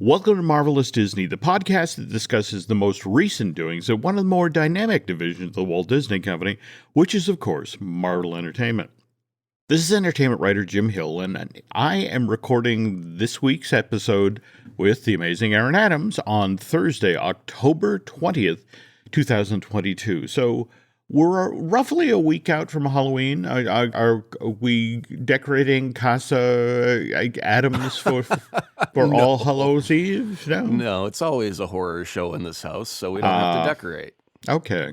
Welcome to Marvelous Disney, the podcast that discusses the most recent doings of one of the more dynamic divisions of the Walt Disney Company, which is, of course, Marvel Entertainment. This is entertainment writer Jim Hill, and I am recording this week's episode with the amazing Aaron Adams on Thursday, October 20th, 2022. So we're roughly a week out from Halloween. Are we decorating Casa Adams for No. All Hallows Eve? No, it's always a horror show in this house, so we don't have to decorate. Okay.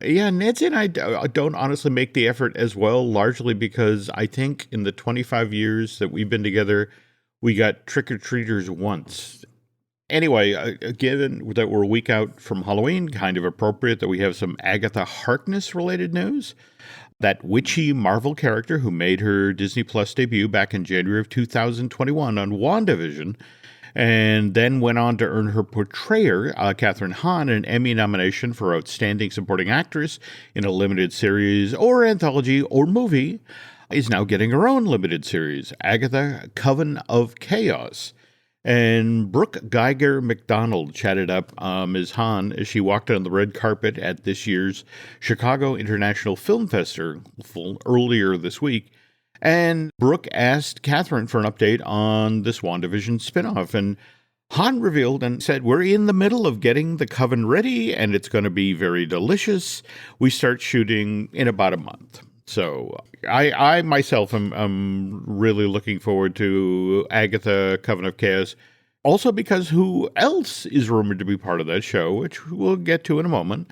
Yeah, Nancy and I don't honestly make the effort as well, largely because I think in the 25 years that we've been together, we got trick-or-treaters once. Anyway, given that we're a week out from Halloween, kind of appropriate that we have some Agatha Harkness-related news. That witchy Marvel character who made her Disney Plus debut back in January of 2021 on WandaVision, and then went on to earn her portrayer, Kathryn Hahn, an Emmy nomination for Outstanding Supporting Actress in a limited series or anthology or movie, is now getting her own limited series, Agatha, Coven of Chaos. And Brooke Geiger McDonald chatted up Ms. Hahn as she walked on the red carpet at this year's Chicago International Film Festival earlier this week. And Brooke asked Kathryn for an update on this WandaVision spinoff. And Hahn revealed and said, "We're in the middle of getting the Coven ready, and it's going to be very delicious. We start shooting in about a month." So I myself am really looking forward to Agatha, Coven of Chaos. Also because who else is rumored to be part of that show, which we'll get to in a moment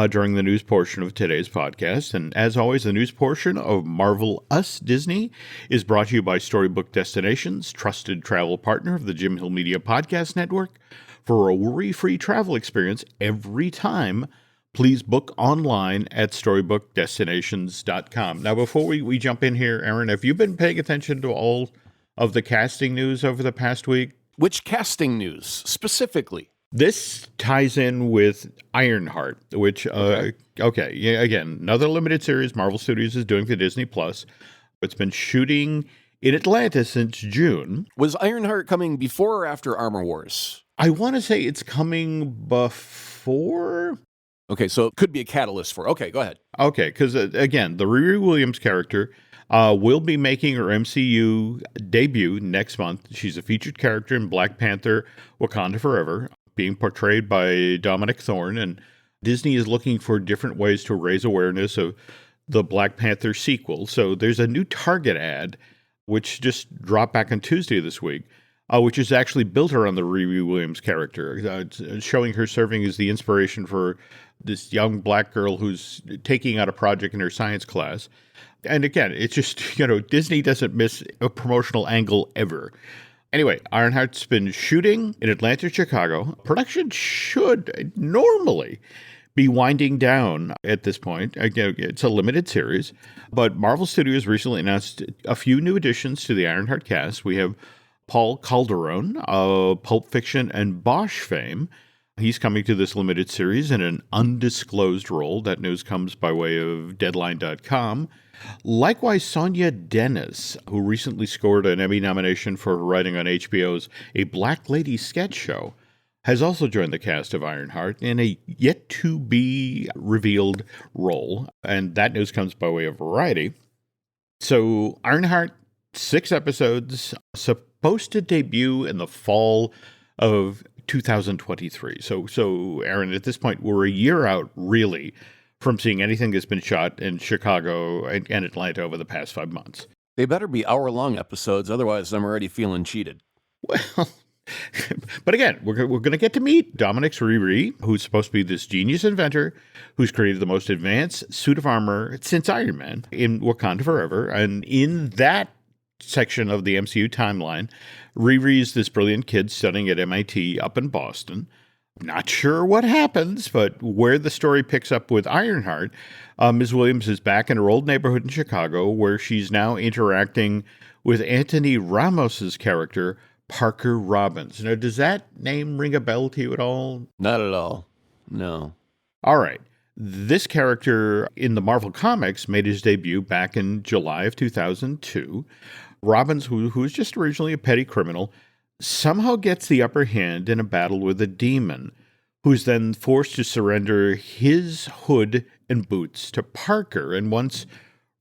during the news portion of today's podcast. And as always, the news portion of Marvel Us Disney is brought to you by Storybook Destinations, trusted travel partner of the Jim Hill Media Podcast Network. For a worry-free travel experience every time, please book online at StorybookDestinations.com. Now, before we jump in here, Aaron, have you been paying attention to all of the casting news over the past week? Which casting news, specifically? This ties in with Ironheart, which, again, another limited series Marvel Studios is doing for Disney+. Plus. It's been shooting in Atlanta since June. Was Ironheart coming before or after Armor Wars? I want to say it's coming before. Okay, so it could be a catalyst for... Okay, go ahead. Okay, because, again, the Riri Williams character will be making her MCU debut next month. She's a featured character in Black Panther, Wakanda Forever, being portrayed by Dominic Thorne, and Disney is looking for different ways to raise awareness of the Black Panther sequel. So there's a new Target ad, which just dropped back on Tuesday this week, which is actually built around the Riri Williams character, showing her serving as the inspiration for this young black girl who's taking out a project in her science class. And again, it's just, Disney doesn't miss a promotional angle ever. Anyway, Ironheart's been shooting in Atlanta, Chicago. Production should normally be winding down at this point. Again, it's a limited series, but Marvel Studios recently announced a few new additions to the Ironheart cast. We have Paul Calderon of Pulp Fiction and Bosch fame. He's coming to this limited series in an undisclosed role. That news comes by way of Deadline.com. Likewise, Sonia Dennis, who recently scored an Emmy nomination for her writing on HBO's A Black Lady sketch show, has also joined the cast of Ironheart in a yet-to-be-revealed role. And that news comes by way of Variety. So Ironheart, 6 episodes, supposed to debut in the fall of 2023. So Aaron, at this point, we're a year out, really, from seeing anything that's been shot in Chicago and Atlanta over the past 5 months. They better be hour-long episodes, otherwise I'm already feeling cheated. Well, but again, we're going to get to meet Dominic Riri, who's supposed to be this genius inventor who's created the most advanced suit of armor since Iron Man in Wakanda Forever. And in that section of the MCU timeline, Riri is this brilliant kid studying at MIT up in Boston. Not sure what happens, but where the story picks up with Ironheart, Ms. Williams is back in her old neighborhood in Chicago, where she's now interacting with Anthony Ramos's character, Parker Robbins. Now, does that name ring a bell to you at all? Not at all. No. All right. This character in the Marvel Comics made his debut back in July of 2002. Robbins, who was just originally a petty criminal, somehow gets the upper hand in a battle with a demon, who's then forced to surrender his hood and boots to Parker. And once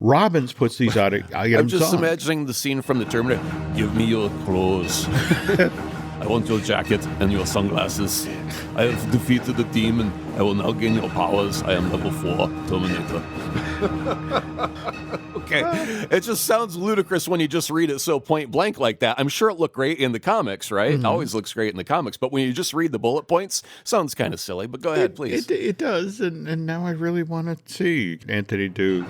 Robbins puts these items I'm just on, imagining the scene from the Terminator. Give me your clothes. I want your jacket and your sunglasses. I have defeated the demon. I will now gain your powers. I am level 4 Terminator. Okay. It just sounds ludicrous when you just read it so point blank like that. I'm sure it looked great in the comics, right? It always looks great in the comics. But when you just read the bullet points, sounds kind of silly. But go ahead, please. It does. And now I really want to see Anthony do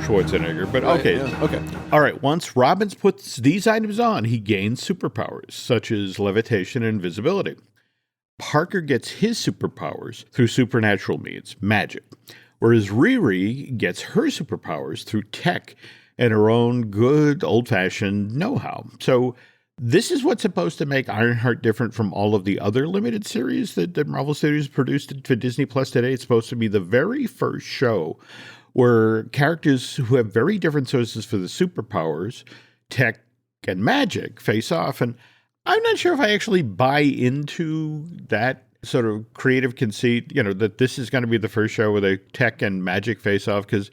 Schwarzenegger. But okay. Right, yeah, okay. All right. Once Robbins puts these items on, he gains superpowers, such as levitation and invisibility. Parker gets his superpowers through supernatural means, magic, whereas Riri gets her superpowers through tech and her own good old-fashioned know-how. So this is what's supposed to make Ironheart different from all of the other limited series that Marvel Studios produced for Disney Plus today. It's supposed to be the very first show where characters who have very different sources for the superpowers, tech and magic, face off. And I'm not sure if I actually buy into that sort of creative conceit, that this is going to be the first show where the tech and magic face off, because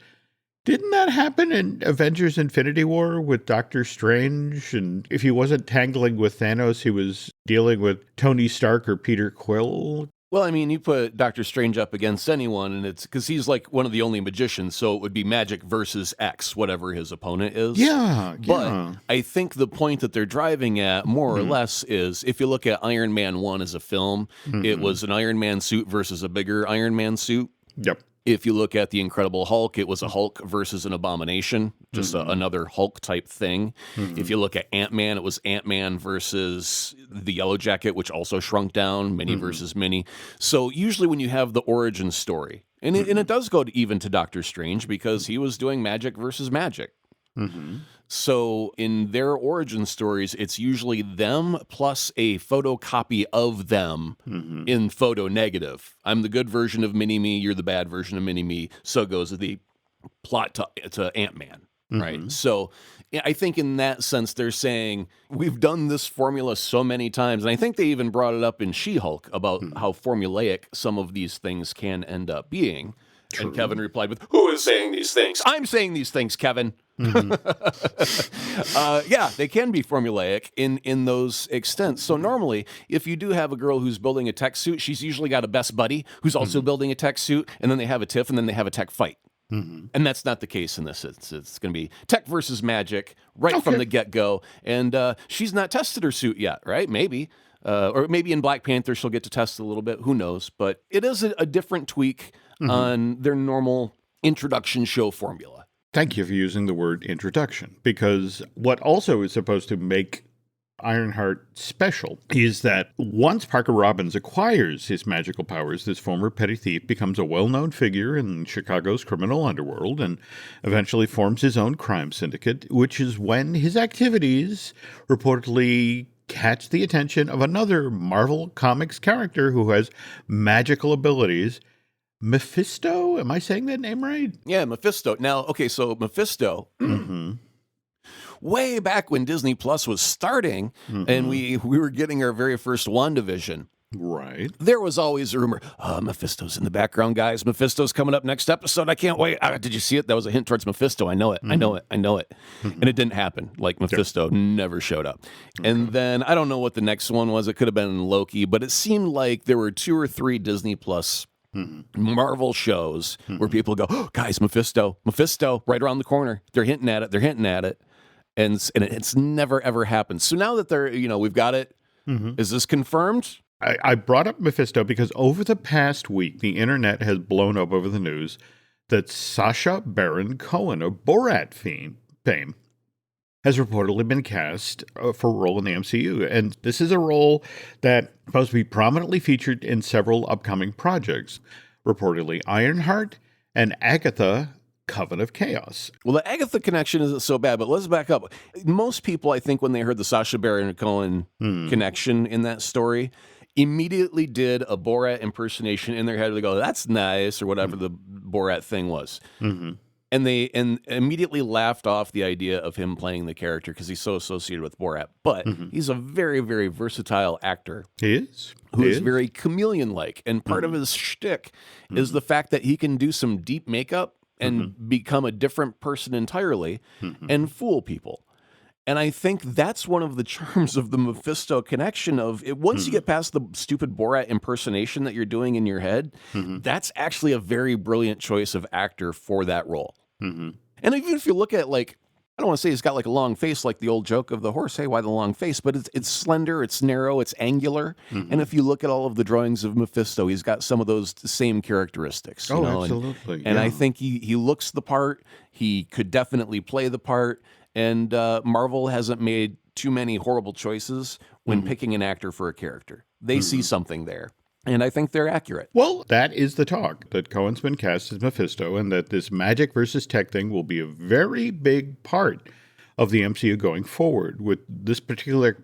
didn't that happen in Avengers Infinity War with Doctor Strange? And if he wasn't tangling with Thanos, he was dealing with Tony Stark or Peter Quill. Well, I mean, you put Doctor Strange up against anyone, and it's because he's like one of the only magicians, so it would be magic versus X, whatever his opponent is. Yeah. But I think the point that they're driving at, more or less, is if you look at Iron Man 1 as a film, it was an Iron Man suit versus a bigger Iron Man suit. Yep. If you look at the Incredible Hulk, it was a Hulk versus an Abomination, just another Hulk type thing. If you look at Ant-Man, it was Ant-Man versus the Yellow Jacket, which also shrunk down, Mini versus Mini. So usually when you have the origin story, and it does go even to Doctor Strange because he was doing magic versus magic. So in their origin stories, it's usually them plus a photocopy of them in photo negative. I'm the good version of Mini-Me, you're the bad version of Mini-Me. So goes the plot to Ant-Man, right? So I think in that sense, they're saying, we've done this formula so many times. And I think they even brought it up in She-Hulk about how formulaic some of these things can end up being. True. And Kevin replied with, "Who is saying these things? I'm saying these things, Kevin." Yeah, they can be formulaic in those extents. So normally, if you do have a girl who's building a tech suit, she's usually got a best buddy who's also building a tech suit, and then they have a tiff, and then they have a tech fight. And that's not the case in this. It's going to be tech versus magic right from the get-go. And she's not tested her suit yet, right? Maybe. Or maybe in Black Panther, she'll get to test a little bit. Who knows? But it is a different tweak on their normal introduction show formula. Thank you for using the word introduction, because what also is supposed to make Ironheart special is that once Parker Robbins acquires his magical powers, this former petty thief becomes a well-known figure in Chicago's criminal underworld and eventually forms his own crime syndicate, which is when his activities reportedly catch the attention of another Marvel Comics character who has magical abilities. Mephisto? Am I saying that name right? Yeah, Mephisto. Now, okay, so Mephisto, way back when Disney Plus was starting and we were getting our very first WandaVision, right? There was always a rumor, Mephisto's in the background, guys. Mephisto's coming up next episode. I can't wait. Did you see it? That was a hint towards Mephisto. I know it. I know it. And it didn't happen. Like, Mephisto never showed up. And then, I don't know what the next one was. It could have been Loki, but it seemed like there were 2 or 3 Disney Plus Marvel shows where people go, oh, guys, Mephisto, right around the corner. They're hinting at it. And it's never, ever happened. So now that we've got it, is this confirmed? I brought up Mephisto because over the past week, the internet has blown up over the news that Sacha Baron Cohen of Borat fame has reportedly been cast for a role in the MCU. And this is a role that's supposed to be prominently featured in several upcoming projects, reportedly Ironheart and Agatha, Coven of Chaos. Well, the Agatha connection isn't so bad, but let's back up. Most people, I think, when they heard the Sacha Baron Cohen connection in that story, immediately did a Borat impersonation in their head. They go, that's nice, or whatever the Borat thing was. And they immediately laughed off the idea of him playing the character because he's so associated with Borat. But he's a very, very versatile actor. He is. Who's very chameleon-like. And part of his shtick is the fact that he can do some deep makeup and become a different person entirely and fool people. And I think that's one of the charms of the Mephisto connection of it. Once you get past the stupid Borat impersonation that you're doing in your head, that's actually a very brilliant choice of actor for that role. And even if you look at, like, I don't want to say he's got like a long face like the old joke of the horse, hey, why the long face? But it's slender, it's narrow, it's angular. And if you look at all of the drawings of Mephisto, he's got some of those same characteristics. You know? Absolutely. And I think he looks the part. He could definitely play the part. And Marvel hasn't made too many horrible choices when picking an actor for a character. They see something there. And I think they're accurate. Well, that is the talk, that Cohen's been cast as Mephisto and that this magic versus tech thing will be a very big part of the MCU going forward, with this particular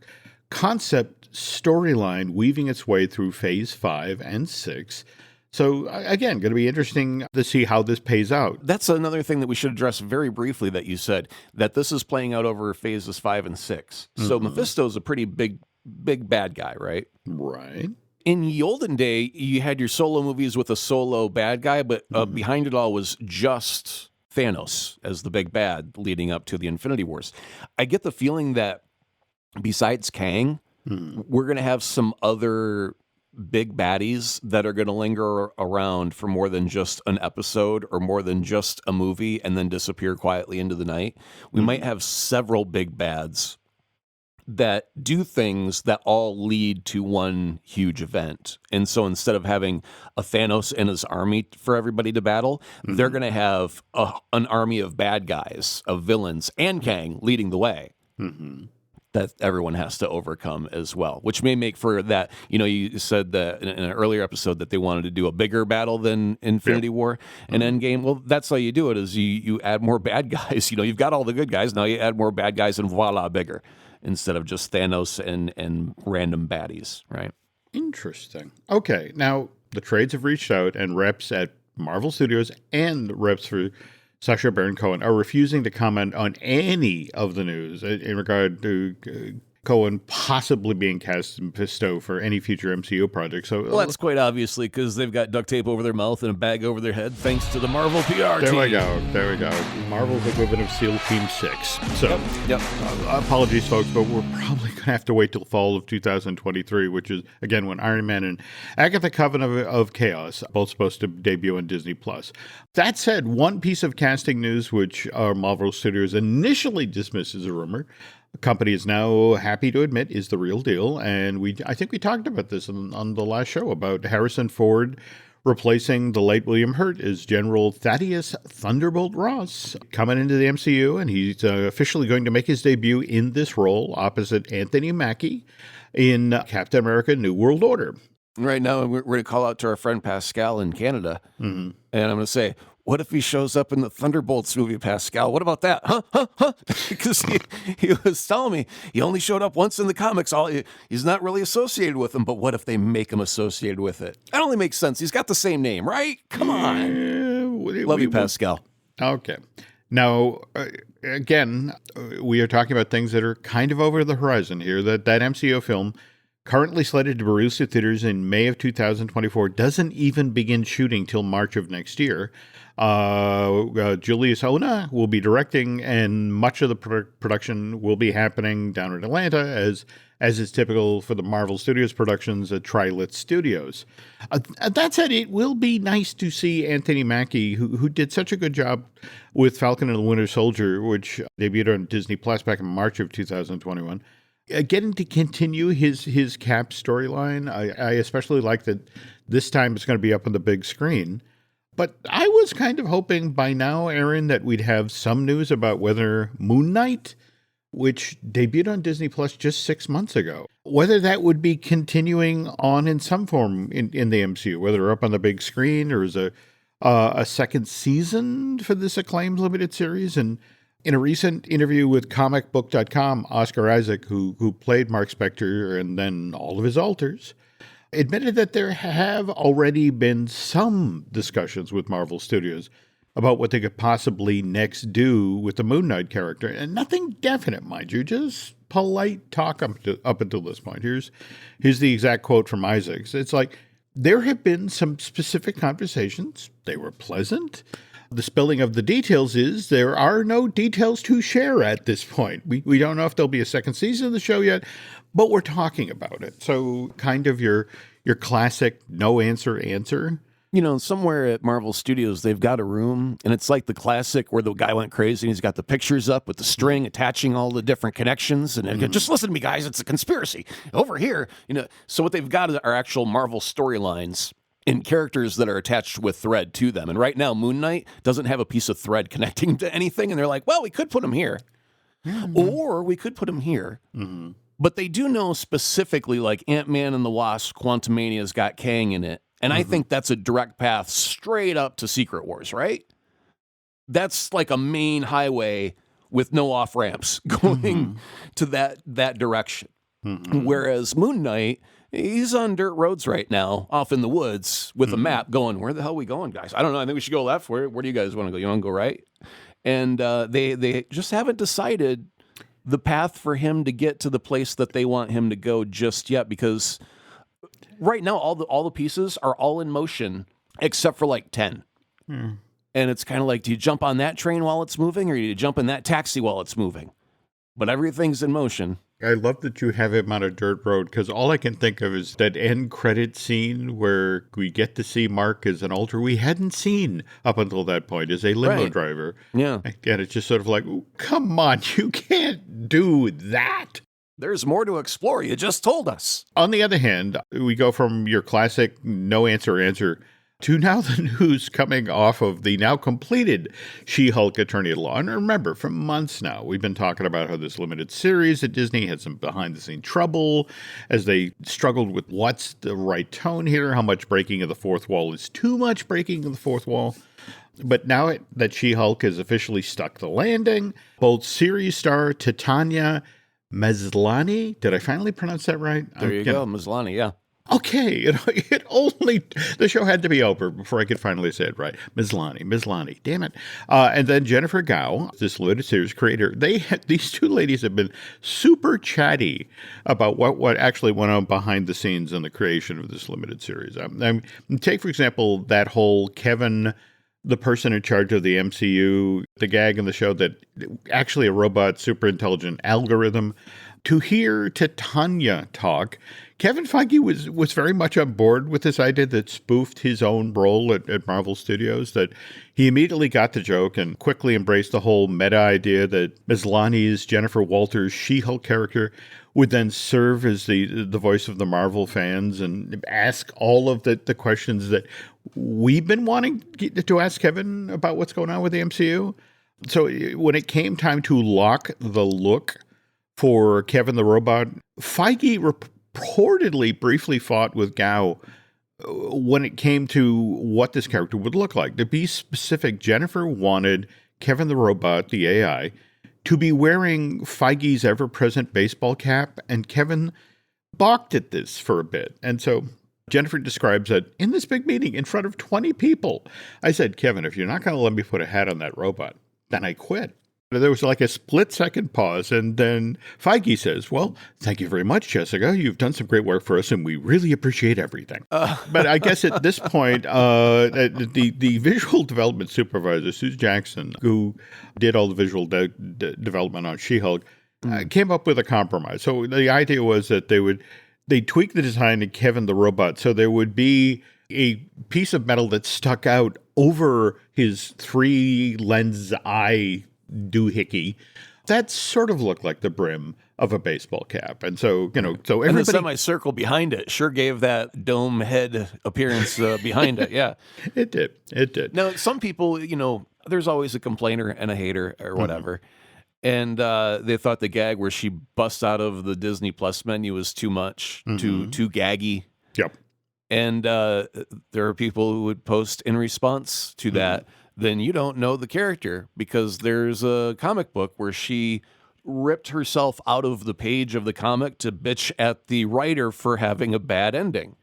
concept storyline weaving its way through Phase 5 and 6. So, again, going to be interesting to see how this pays out. That's another thing that we should address very briefly that you said, that this is playing out over Phases 5 and 6. So Mephisto's a pretty big bad guy, right? Right. In the olden day, you had your solo movies with a solo bad guy, but behind it all was just Thanos as the big bad leading up to the Infinity Wars. I get the feeling that besides Kang, we're going to have some other big baddies that are going to linger around for more than just an episode or more than just a movie and then disappear quietly into the night. We might have several big bads that do things that all lead to one huge event. And so instead of having a Thanos and his army for everybody to battle, they're going to have an army of bad guys, of villains, and Kang leading the way. That everyone has to overcome as well, which may make for that. You know, you said that in an earlier episode that they wanted to do a bigger battle than Infinity War and Endgame. Well, that's how you do it, is you add more bad guys. You know, you've got all the good guys, now you add more bad guys and voila, bigger, instead of just Thanos and random baddies, right? Interesting. Okay, now the trades have reached out, and reps at Marvel Studios and reps for Sacha Baron Cohen are refusing to comment on any of the news in regard to Cohen possibly being cast as Mephisto for any future MCU project. So, well, that's quite obviously because they've got duct tape over their mouth and a bag over their head, thanks to the Marvel PR team. There we go. Marvel's equivalent of SEAL Team 6. So, Yep. Apologies, folks, but we're probably going to have to wait till fall of 2023, which is, again, when Iron Man and Agatha Coven of Chaos both supposed to debut on Disney+. That said, one piece of casting news which Marvel Studios initially dismissed as a rumor, the company is now happy to admit is the real deal. And I think we talked about this on the last show about Harrison Ford replacing the late William Hurt as General Thaddeus Thunderbolt Ross coming into the MCU. And he's officially going to make his debut in this role opposite Anthony Mackie in Captain America New World Order. Right now, we're going to call out to our friend Pascal in Canada. And I'm going to say, what if he shows up in the Thunderbolts movie, Pascal? What about that? Huh? Because he was telling me he only showed up once in the comics. He's not really associated with them, but what if they make him associated with it? That only makes sense. He's got the same name, right? Come on. Love you, Pascal. Okay. Now, again, we are talking about things that are kind of over the horizon here. That MCU film, currently slated to be released to theaters in May of 2024, doesn't even begin shooting till March of next year. Julius Ona will be directing, and much of the production will be happening down in Atlanta, as is typical for the Marvel Studios productions at Trilit Studios. That said, it will be nice to see Anthony Mackie, who did such a good job with Falcon and the Winter Soldier, which debuted on Disney Plus back in March of 2021, getting to continue his Cap storyline. I especially like that this time it's going to be up on the big screen. But I was kind of hoping by now, Aaron, that we'd have some news about whether Moon Knight, which debuted on Disney Plus just 6 months ago, whether that would be continuing on in some form in the MCU, whether up on the big screen or as a second season for this acclaimed limited series. And in a recent interview with comicbook.com, Oscar Isaac, who played Mark Spector and then all of his alters, admitted that there have already been some discussions with Marvel Studios about what they could possibly next do with the Moon Knight character. And nothing definite, mind you, just polite talk up until this point. Here's the exact quote from Isaacs. It's like, there have been some specific conversations. They were pleasant. The spilling of the details is there are no details to share at this point. We don't know if there'll be a second season of the show yet, but we're talking about it. So kind of your classic no answer. You know, somewhere at Marvel Studios, they've got a room, and it's like the classic where the guy went crazy, and he's got the pictures up with the string attaching all the different connections, and just listen to me, guys, it's a conspiracy over here. You know, so what they've got are actual Marvel storylines and characters that are attached with thread to them. And right now, Moon Knight doesn't have a piece of thread connecting to anything, and they're like, well, we could put him here, or we could put him here. Mm-hmm. But they do know specifically, like Ant-Man and the Wasp, Quantumania's got Kang in it. And I think that's a direct path straight up to Secret Wars, right? That's like a main highway with no off ramps going to that direction. Whereas Moon Knight, he's on dirt roads right now, off in the woods with a map going, where the hell are we going, guys? I don't know. I think we should go left. Where do you guys want to go? You want to go right? And they just haven't decided the path for him to get to the place that they want him to go just yet, because right now all the pieces are all in motion except for like 10. And it's kind of like, do you jump on that train while it's moving, or do you jump in that taxi while it's moving? But everything's in motion. I love that you have him on a dirt road, because all I can think of is that end credit scene where we get to see Mark as an alter we hadn't seen up until that point, as a limo driver. Yeah. And it's just sort of like, come on, you can't do that. There's more to explore. You just told us. On the other hand, we go from your classic no answer to now the news coming off of the now completed She-Hulk Attorney at Law. And remember, for months now, we've been talking about how this limited series at Disney had some behind-the-scenes trouble as they struggled with what's the right tone here, how much breaking of the fourth wall is too much breaking of the fourth wall. But now that She-Hulk has officially stuck the landing, both series star Titania Maslany, did I finally pronounce that right? There you go, Maslany, yeah. Okay, the show had to be over before I could finally say it right. Maslany, damn it. And then Jennifer Gao, this limited series creator, these two ladies have been super chatty about what actually went on behind the scenes in the creation of this limited series. Take, for example, that whole Kevin, the person in charge of the MCU, the gag in the show that actually a robot, super intelligent algorithm. To hear Titania talk, Kevin Feige was very much on board with this idea that spoofed his own role at Marvel Studios, that he immediately got the joke and quickly embraced the whole meta idea that Maslany's Jennifer Walters' She-Hulk character would then serve as the voice of the Marvel fans and ask all of the questions that we've been wanting to ask Kevin about what's going on with the MCU. So when it came time to lock the look for Kevin the Robot, Feige reportedly briefly fought with Gao when it came to what this character would look like. To be specific, Jennifer wanted Kevin the Robot, the AI, to be wearing Feige's ever-present baseball cap, and Kevin balked at this for a bit. And so Jennifer describes that in this big meeting in front of 20 people, I said, Kevin, if you're not going to let me put a hat on that robot, then I quit. There was like a split-second pause, and then Feige says, well, thank you very much, Jessica. You've done some great work for us, and we really appreciate everything. But I guess at this point, the visual development supervisor, Sue Jackson, who did all the visual development on She-Hulk, came up with a compromise. So the idea was that they tweak the design of Kevin the Robot so there would be a piece of metal that stuck out over his three-lens eye doohickey that sort of looked like the brim of a baseball cap. And so, so everybody... And the semicircle behind it sure gave that dome head appearance behind it, yeah. It did. Now, some people, there's always a complainer and a hater or whatever. And they thought the gag where she busts out of the Disney Plus menu was too much, too gaggy. Yep. And there are people who would post in response to that, then you don't know the character, because there's a comic book where she ripped herself out of the page of the comic to bitch at the writer for having a bad ending.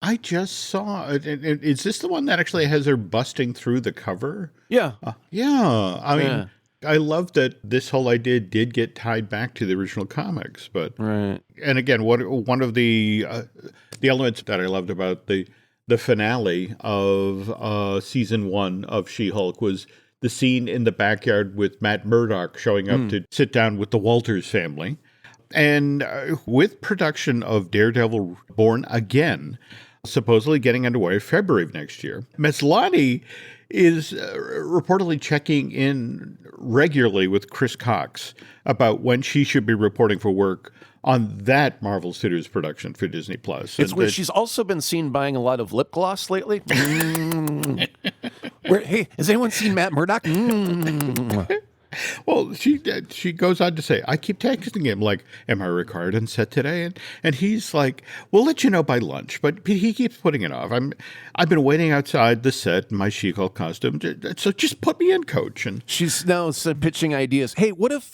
I just saw it. Is this the one that actually has her busting through the cover? Yeah. Yeah. I mean, Yeah. I love that this whole idea did get tied back to the original comics, but Right. and again, one of the elements that I loved about the finale of season 1 of She-Hulk was the scene in the backyard with Matt Murdock showing up to sit down with the Walters family. And with production of Daredevil Born Again, supposedly getting underway February of next year, Maslany is reportedly checking in regularly with Chris Cox about when she should be reporting for work on that Marvel Studios production for Disney Plus. It's weird. She's also been seen buying a lot of lip gloss lately. Hey, has anyone seen Matt Murdock? Well, she goes on to say, I keep texting him like, am I required on set today? And he's like, we'll let you know by lunch. But he keeps putting it off. I've been waiting outside the set in my She-Hulk costume. So just put me in, coach. And she's now pitching ideas. Hey, what if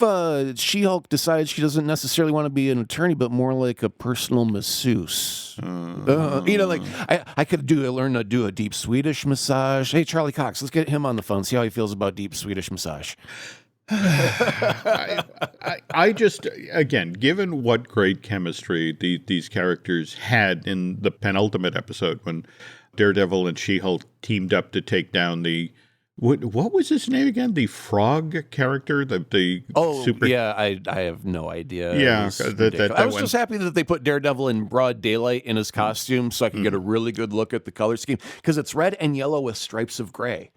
She-Hulk decides she doesn't necessarily want to be an attorney, but more like a personal masseuse? Like I could learn to do a deep Swedish massage. Hey, Charlie Cox, let's get him on the phone. See how he feels about deep Swedish massage. I just, again, given what great chemistry these characters had in the penultimate episode when Daredevil and She-Hulk teamed up to take down what was his name again? The frog character, the super. Yeah, I have no idea. Yeah, I was just happy that they put Daredevil in broad daylight in his costume, so I could get a really good look at the color scheme, because it's red and yellow with stripes of gray.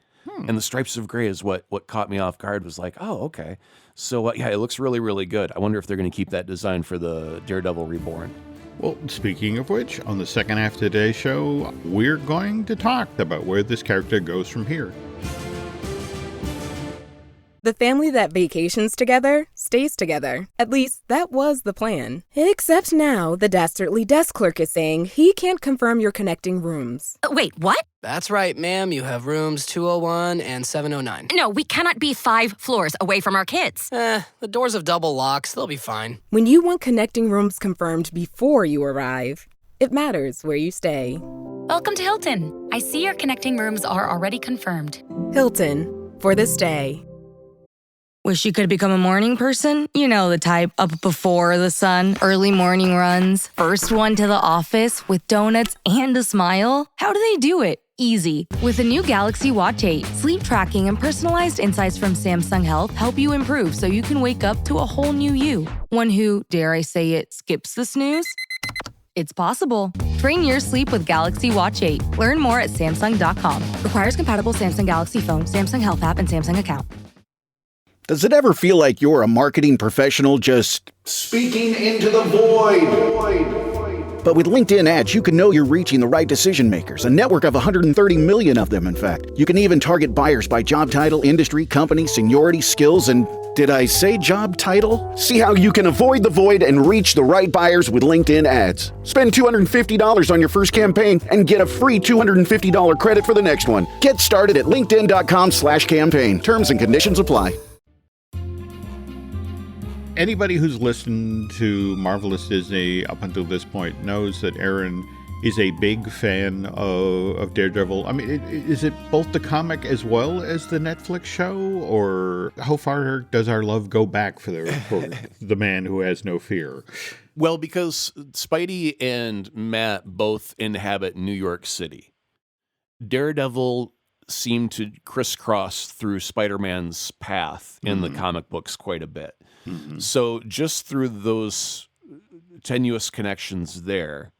And the stripes of gray is what caught me off guard. Was like, oh, okay. So, yeah, it looks really, really good. I wonder if they're going to keep that design for the Daredevil Reborn. Well, speaking of which, on the second half of today's show, we're going to talk about where this character goes from here. The family that vacations together stays together. At least, that was the plan. Except now, the dastardly desk clerk is saying he can't confirm your connecting rooms. Wait, what? That's right, ma'am. You have rooms 201 and 709. No, we cannot be 5 floors away from our kids. The doors have double locks. They'll be fine. When you want connecting rooms confirmed before you arrive, it matters where you stay. Welcome to Hilton. I see your connecting rooms are already confirmed. Hilton, for this day. Wish you could become a morning person? You know the type, up before the sun, early morning runs, first one to the office with donuts and a smile. How do they do it? Easy. With the new Galaxy Watch 8, sleep tracking and personalized insights from Samsung Health help you improve so you can wake up to a whole new you. One who, dare I say it, skips the snooze? It's possible. Train your sleep with Galaxy Watch 8. Learn more at Samsung.com. Requires compatible Samsung Galaxy phone, Samsung Health app, and Samsung account. Does it ever feel like you're a marketing professional just speaking into the void? But with LinkedIn ads, you can know you're reaching the right decision makers, a network of 130 million of them, in fact. You can even target buyers by job title, industry, company, seniority, skills, and did I say job title? See how you can avoid the void and reach the right buyers with LinkedIn ads. Spend $250 on your first campaign and get a free $250 credit for the next one. Get started at linkedin.com/campaign. Terms and conditions apply. Anybody who's listened to Marvelous Disney up until this point knows that Aaron is a big fan of Daredevil. I mean, is it both the comic as well as the Netflix show, or how far does our love go back for the man who has no fear? Well, because Spidey and Matt both inhabit New York City. Daredevil seemed to crisscross through Spider-Man's path in the comic books quite a bit. Mm-hmm. So just through those tenuous connections there,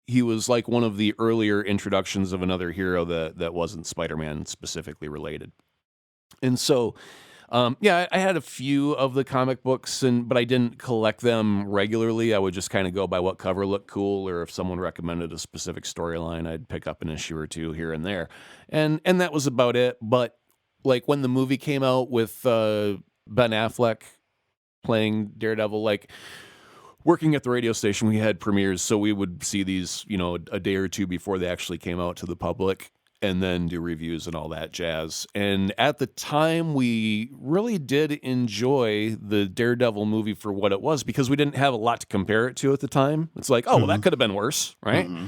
he was like one of the earlier introductions of another hero that wasn't Spider-Man specifically related. And so, I had a few of the comic books, but I didn't collect them regularly. I would just kind of go by what cover looked cool, or if someone recommended a specific storyline, I'd pick up an issue or two here and there. And that was about it. But like when the movie came out with Ben Affleck playing Daredevil, like working at the radio station, we had premieres, so we would see these, a day or two before they actually came out to the public, and then do reviews and all that jazz. And at the time, we really did enjoy the Daredevil movie for what it was, because we didn't have a lot to compare it to at the time. It's like, well, that could have been worse, right? Mm-hmm.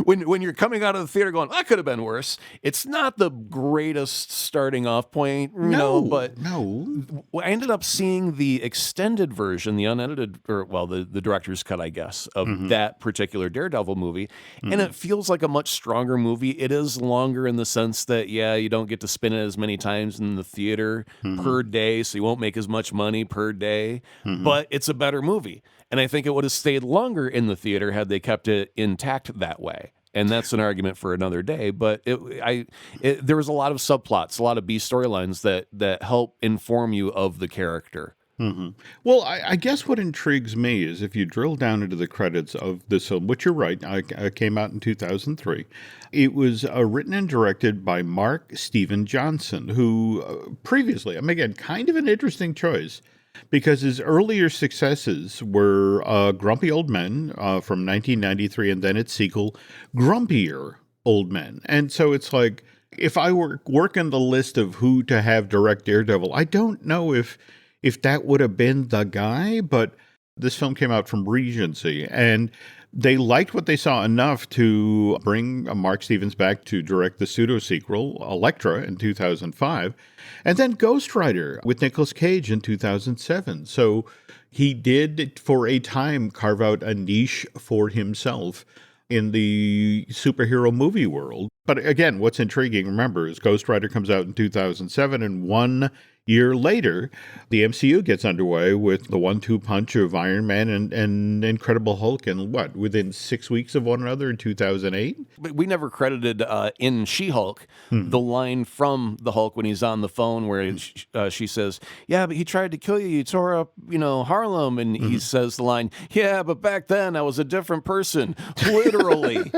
when you're coming out of the theater going, that could have been worse. It's not the greatest starting off point, but I ended up seeing the extended version, the unedited, the director's cut, I guess, of that particular Daredevil movie, and it feels like a much stronger movie. It is longer in the sense that, you don't get to spin it as many times in the theater per day, so you won't make as much money per day, but it's a better movie. And I think it would have stayed longer in the theater had they kept it intact that way. And that's an argument for another day. But there was a lot of subplots, a lot of B storylines that help inform you of the character. Well, I guess what intrigues me is if you drill down into the credits of this film, which you're right, I came out in 2003. It was written and directed by Mark Steven Johnson, who previously, again, kind of an interesting choice, because his earlier successes were Grumpy Old Men from 1993, and then its sequel, Grumpier Old Men. And so it's like, if I were working the list of who to have direct Daredevil, I don't know if that would have been the guy, but this film came out from Regency, and they liked what they saw enough to bring Mark Stevens back to direct the pseudo-sequel, Elektra, in 2005, and then Ghost Rider with Nicolas Cage in 2007. So he did, for a time, carve out a niche for himself in the superhero movie world. But again, what's intriguing, remember, is Ghost Rider comes out in 2007, and 1 year later, the MCU gets underway with the 1-2 punch of Iron Man and Incredible Hulk, and within 6 weeks of one another in 2008? But we never credited in She-Hulk the line from the Hulk when he's on the phone where she says, yeah, but he tried to kill you. You tore up, Harlem. And he says the line, yeah, but back then I was a different person, literally.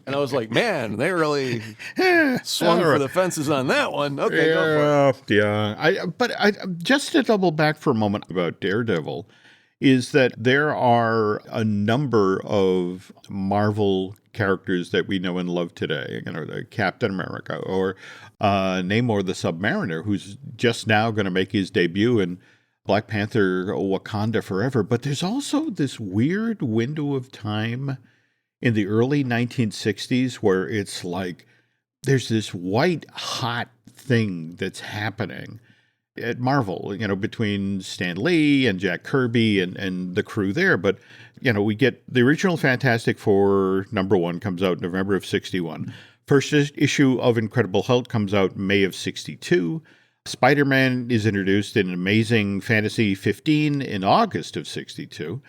And I was like, man, they really swung for the fences on that one. Okay, go for it. Yeah. But just to double back for a moment about Daredevil, is that there are a number of Marvel characters that we know and love today. Captain America or Namor the Submariner, who's just now going to make his debut in Black Panther Wakanda Forever. But there's also this weird window of time in the early 1960s where it's like there's this white hot thing that's happening at Marvel, between Stan Lee and Jack Kirby and the crew there. But, we get the original Fantastic Four #1 comes out November of 61. First issue of Incredible Hulk comes out May of 62. Spider-Man is introduced in Amazing Fantasy 15 in August of 62.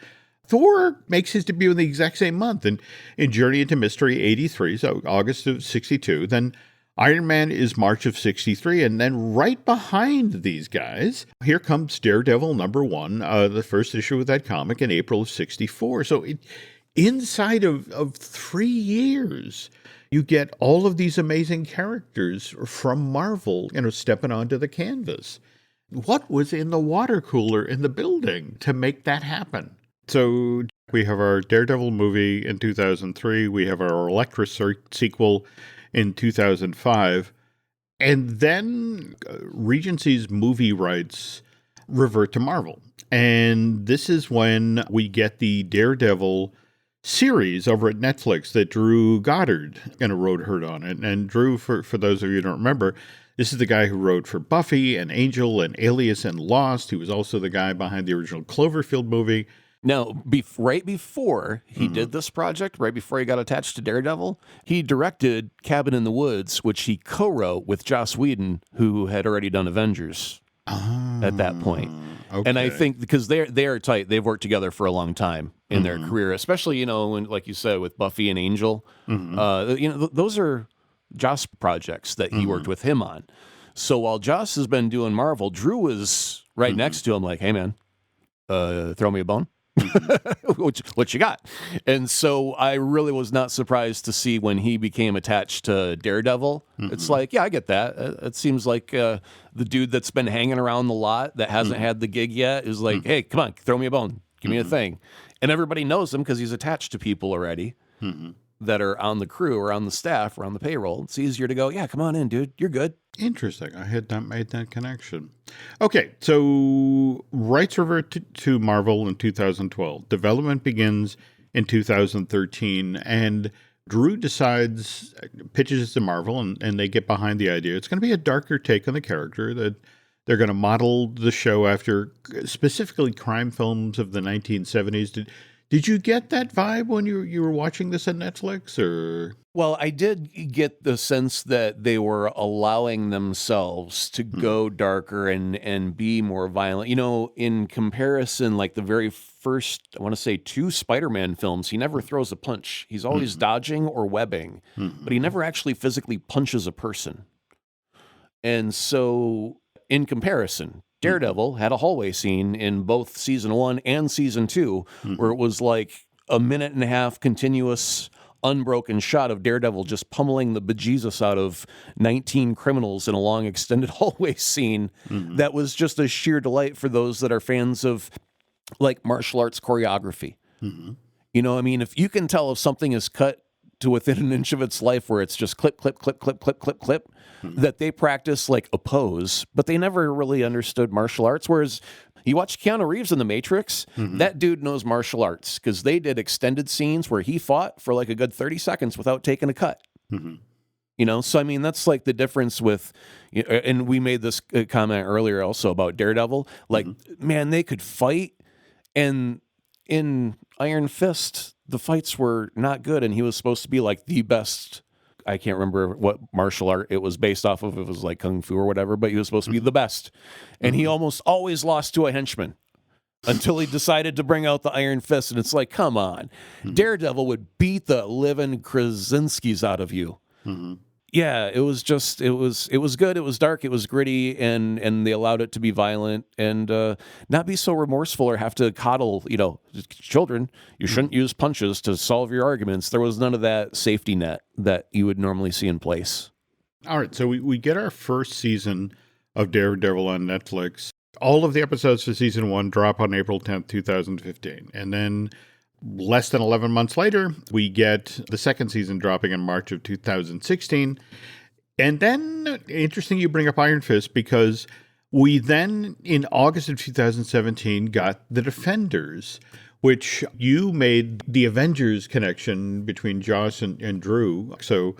Thor makes his debut in the exact same month in Journey into Mystery 83, so August of 62. Then Iron Man is March of 63, and then right behind these guys, here comes Daredevil #1, the first issue of that comic in April of 64. So inside of 3 years, you get all of these amazing characters from Marvel, stepping onto the canvas. What was in the water cooler in the building to make that happen? So we have our Daredevil movie in 2003. We have our Elektra sequel in 2005. And then Regency's movie rights revert to Marvel. And this is when we get the Daredevil series over at Netflix that Drew Goddard wrote Hurt on it. And Drew, for those of you who don't remember, this is the guy who wrote for Buffy and Angel and Alias and Lost. He was also the guy behind the original Cloverfield movie. Now, right before he did this project, right before he got attached to Daredevil, he directed Cabin in the Woods, which he co-wrote with Joss Whedon, who had already done Avengers at that point. Okay. And I think because they are tight, they've worked together for a long time in their career, especially, when, like you said, with Buffy and Angel. Those are Joss projects that he worked with him on. So while Joss has been doing Marvel, Drew was right next to him like, hey, man, throw me a bone. What you got? And so I really was not surprised to see when he became attached to Daredevil. It's like, yeah, I get that. It seems like the dude that's been hanging around the lot that hasn't had the gig yet is like, hey, come on, throw me a bone. Give me a thing. And everybody knows him because he's attached to people already that are on the crew or on the staff or on the payroll. It's easier to go, yeah, come on in, dude. You're good. Interesting. I had not made that connection. Okay, so rights revert to Marvel in 2012. Development begins in 2013. And Drew pitches it to Marvel, and they get behind the idea. It's going to be a darker take on the character, that they're going to model the show after specifically crime films of the 1970s. Did you get that vibe when you were watching this on Netflix, or? Well, I did get the sense that they were allowing themselves to go darker and be more violent. You know, in comparison, like the very first, I want to say 2 Spider-Man films, he never throws a punch. He's always dodging or webbing, but he never actually physically punches a person. And so, in comparison, Daredevil had a hallway scene in both season 1 and season 2 where it was like a minute and a half continuous unbroken shot of Daredevil just pummeling the bejesus out of 19 criminals in a long extended hallway scene. That was just a sheer delight for those that are fans of like martial arts choreography. You know, I mean, if you can tell if something is cut to within an inch of its life where it's just clip, clip, clip, clip, clip, clip, clip, that they practice like a pose, but they never really understood martial arts. Whereas you watch Keanu Reeves in The Matrix, that dude knows martial arts because they did extended scenes where he fought for like a good 30 seconds without taking a cut. You know, so I mean, that's like the difference with, and we made this comment earlier also about Daredevil. Like, man, they could fight, and in Iron Fist, the fights were not good, and he was supposed to be like the best. I can't remember what martial art it was based off of. It was like Kung Fu or whatever, but he was supposed to be the best. And he almost always lost to a henchman until he decided to bring out the Iron Fist. And it's like, come on. Daredevil would beat the living Krasinskis out of you. Yeah, it was just, it was good. It was dark. It was gritty, and they allowed it to be violent and not be so remorseful or have to coddle, children. You shouldn't use punches to solve your arguments. There was none of that safety net that you would normally see in place. All right, so we get our first season of Daredevil on Netflix. All of the episodes for season 1 drop on April 10th, 2015. And then less than 11 months later, we get the second season dropping in March of 2016. And then, interesting you bring up Iron Fist, because we then, in August of 2017, got The Defenders, which you made the Avengers connection between Joss and Drew. So,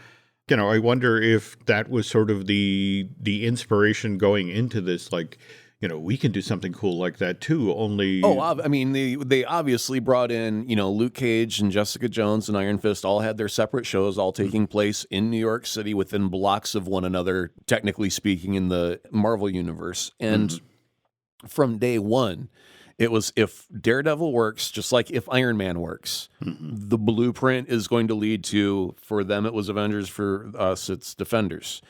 I wonder if that was sort of the inspiration going into this, like, we can do something cool like that too, only... Oh, I mean, they obviously brought in, Luke Cage and Jessica Jones and Iron Fist all had their separate shows, all taking place in New York City within blocks of one another, technically speaking, in the Marvel universe. And from day one, it was, if Daredevil works, just like if Iron Man works, the blueprint is going to lead to, for them it was Avengers, for us it's Defenders.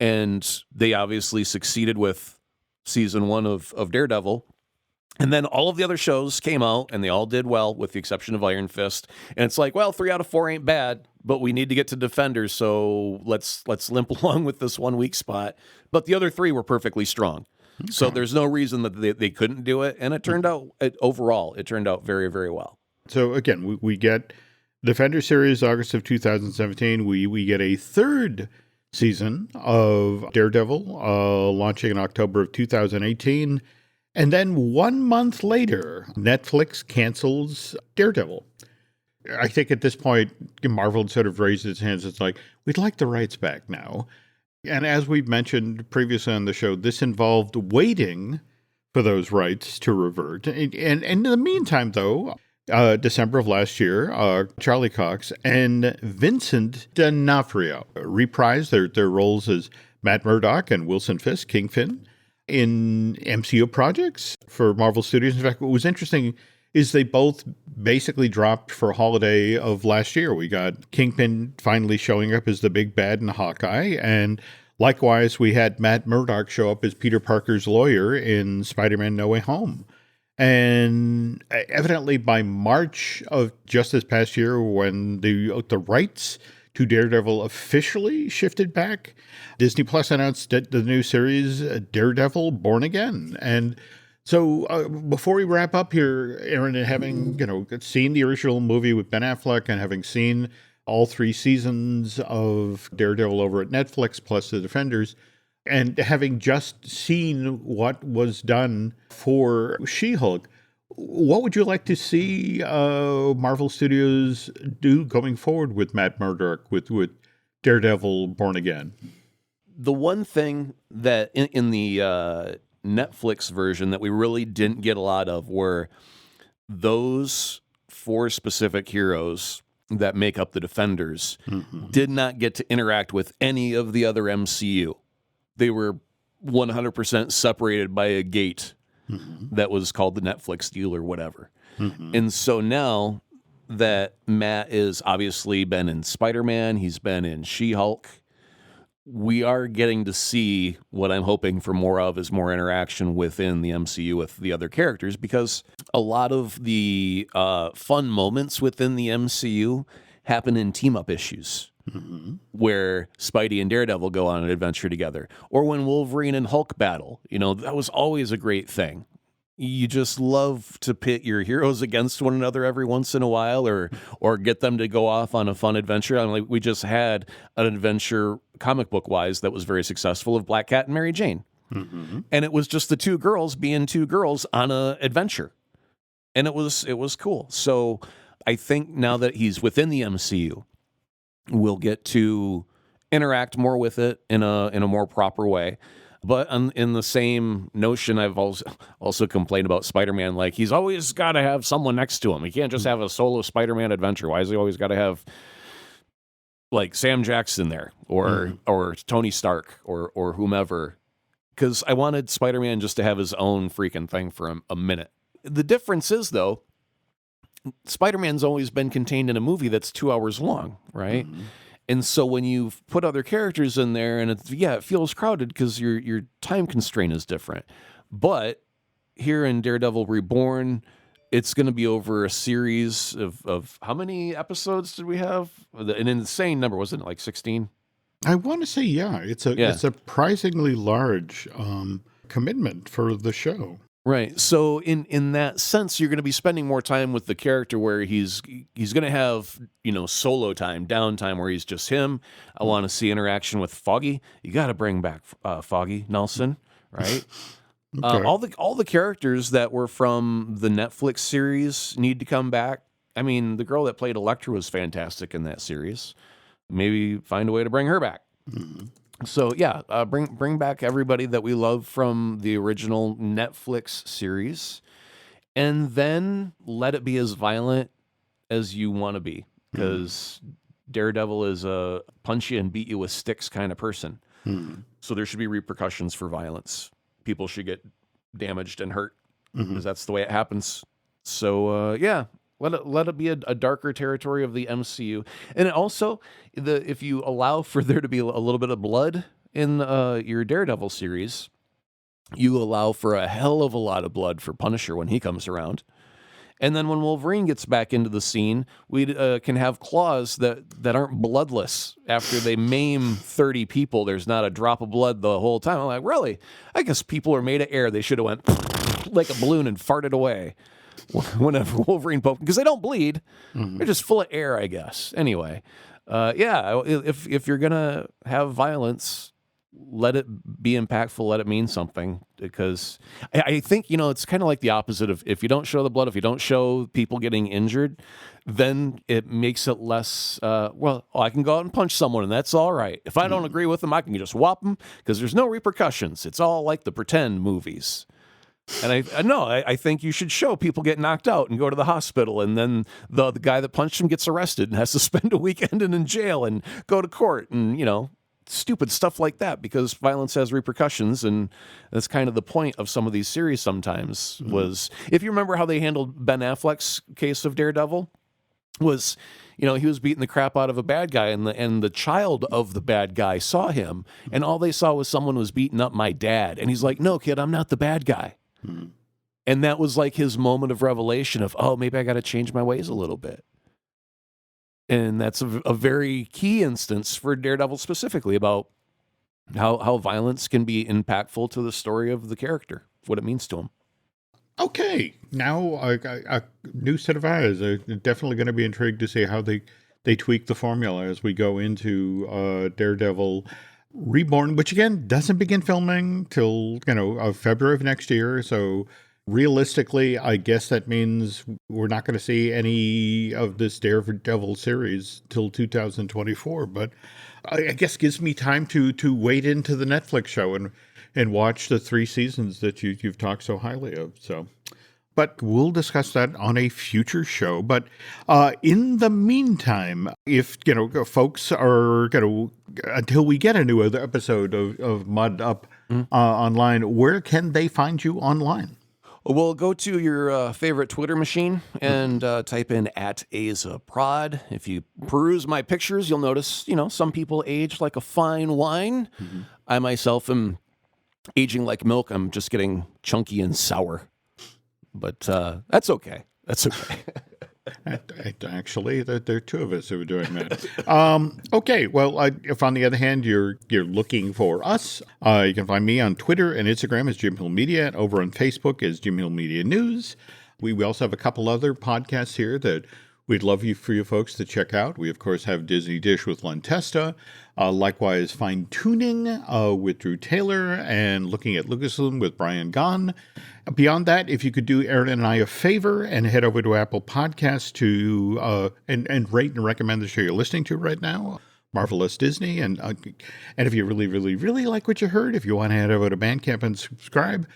And they obviously succeeded with season 1 of Daredevil, and then all of the other shows came out and they all did well with the exception of Iron Fist. And it's like, well, 3 out of 4 ain't bad, but we need to get to Defenders, so let's limp along with this 1 weak spot. But the other 3 were perfectly strong. So there's no reason that they couldn't do it, and it turned out, overall it turned out very, very well. So again, we get Defender series August of 2017. We get a third season of Daredevil launching in October of 2018. And then 1 month later, Netflix cancels Daredevil. I think at this point, Marvel sort of raised its hands. It's like, we'd like the rights back now. And as we've mentioned previously on the show, this involved waiting for those rights to revert. And in the meantime, though, December of last year, Charlie Cox and Vincent D'Onofrio reprised their roles as Matt Murdock and Wilson Fisk, Kingpin, in MCU projects for Marvel Studios. In fact, what was interesting is they both basically dropped for holiday of last year. We got Kingpin finally showing up as the big bad in Hawkeye, and likewise, we had Matt Murdock show up as Peter Parker's lawyer in Spider-Man No Way Home. And evidently by March of just this past year, when the rights to Daredevil officially shifted back, Disney Plus announced the new series Daredevil Born Again. And so before we wrap up here, Aaron, and having seen the original movie with Ben Affleck and having seen all 3 seasons of Daredevil over at Netflix plus The Defenders, and having just seen what was done for She-Hulk, What would you like to see Marvel Studios do going forward with Matt Murdock, with Daredevil Born Again? The one thing that in the Netflix version that we really didn't get a lot of were those 4 specific heroes that make up the Defenders did not get to interact with any of the other MCU. They were 100% separated by a gate that was called the Netflix deal or whatever. And so now that Matt is obviously been in Spider-Man, he's been in She-Hulk, we are getting to see what I'm hoping for more of is more interaction within the MCU with the other characters, because a lot of the fun moments within the MCU happen in team-up issues. Where Spidey and Daredevil go on an adventure together, or when Wolverine and Hulk battle. That was always a great thing. You just love to pit your heroes against one another every once in a while, or get them to go off on a fun adventure. We just had an adventure comic book wise that was very successful of Black Cat and Mary Jane. And it was just the 2 girls being 2 girls on an adventure. And it was cool. So I think now that he's within the MCU, we'll get to interact more with it in a more proper way. But in the same notion, I've also complained about Spider-Man. Like, he's always got to have someone next to him. He can't just have a solo Spider-Man adventure. Why has he always got to have, like, Sam Jackson there or Tony Stark or whomever? Because I wanted Spider-Man just to have his own freaking thing for a minute. The difference is, though, Spider-Man's always been contained in a movie that's 2 hours long, right? And so when you put other characters in there, and it feels crowded because your time constraint is different. But here in Daredevil Reborn, it's going to be over a series of how many episodes did we have? An insane number, wasn't it? Like 16? I want to say, it's a surprisingly large commitment for the show. Right. So in that sense, you're going to be spending more time with the character where he's going to have, solo time, downtime where he's just him. I want to see interaction with Foggy. You got to bring back Foggy Nelson, right? Okay. All the characters that were from the Netflix series need to come back. I mean, the girl that played Elektra was fantastic in that series. Maybe find a way to bring her back. So bring back everybody that we love from the original Netflix series, and then let it be as violent as you want to be, because Daredevil is a punch you and beat you with sticks kind of person. So there should be repercussions for violence. People should get damaged and hurt, because that's the way it happens. So let it be a darker territory of the MCU. And also, if you allow for there to be a little bit of blood in your Daredevil series, you allow for a hell of a lot of blood for Punisher when he comes around. And then when Wolverine gets back into the scene, we can have claws that aren't bloodless. After they maim 30 people, there's not a drop of blood the whole time. I'm like, really? I guess people are made of air. They should have went like a balloon and farted away whenever Wolverine poked, because they don't bleed. They're just full of air, I guess. Anyway, if you're going to have violence, let it be impactful, let it mean something, because I think, it's kind of like the opposite of, if you don't show the blood, if you don't show people getting injured, then it makes it less, I can go out and punch someone and that's all right. If I don't agree with them, I can just whop them because there's no repercussions. It's all like the pretend movies. And I think you should show people get knocked out and go to the hospital, and then the guy that punched him gets arrested and has to spend a weekend in jail and go to court, and stupid stuff like that, because violence has repercussions, and that's kind of the point of some of these series sometimes. Was, if you remember how they handled Ben Affleck's case of Daredevil, was, he was beating the crap out of a bad guy, and the child of the bad guy saw him, and all they saw was someone was beating up my dad, and he's like, no kid, I'm not the bad guy. And that was like his moment of revelation of, oh, maybe I got to change my ways a little bit. And that's a very key instance for Daredevil specifically, about how violence can be impactful to the story of the character, what it means to him. Okay, now a new set of eyes. I'm definitely going to be intrigued to see how they tweak the formula as we go into Daredevil Reborn, which again doesn't begin filming till February of next year. So realistically, I guess that means we're not going to see any of this Daredevil series till 2024. But I guess gives me time to wade into the Netflix show and watch the 3 seasons that you've talked so highly of. So, but we'll discuss that on a future show. But in the meantime, if folks are until we get a new episode of Mud Up online, where can they find you online? Well, go to your favorite Twitter machine and type in @AzaProd. If you peruse my pictures, you'll notice, some people age like a fine wine. Mm-hmm. I myself am aging like milk. I'm just getting chunky and sour. But that's okay. That's okay. Actually, there are 2 of us who are doing that. Okay, well, if on the other hand you're looking for us, you can find me on Twitter and Instagram as Jim Hill Media, and over on Facebook as Jim Hill Media News. We also have a couple other podcasts here that we'd love for you folks to check out. We, of course, have Disney Dish with Len Testa, likewise Fine Tuning with Drew Taylor, and Looking at Lucasfilm with Brian Gahn. Beyond that, if you could do Aaron and I a favor and head over to Apple Podcasts to and rate and recommend the show you're listening to right now, Marvelous Disney. And if you really, really, really like what you heard, if you want to head over to Bandcamp and subscribe,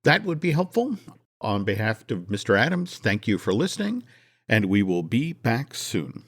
that would be helpful. On behalf of Mr. Adams, thank you for listening, and we will be back soon.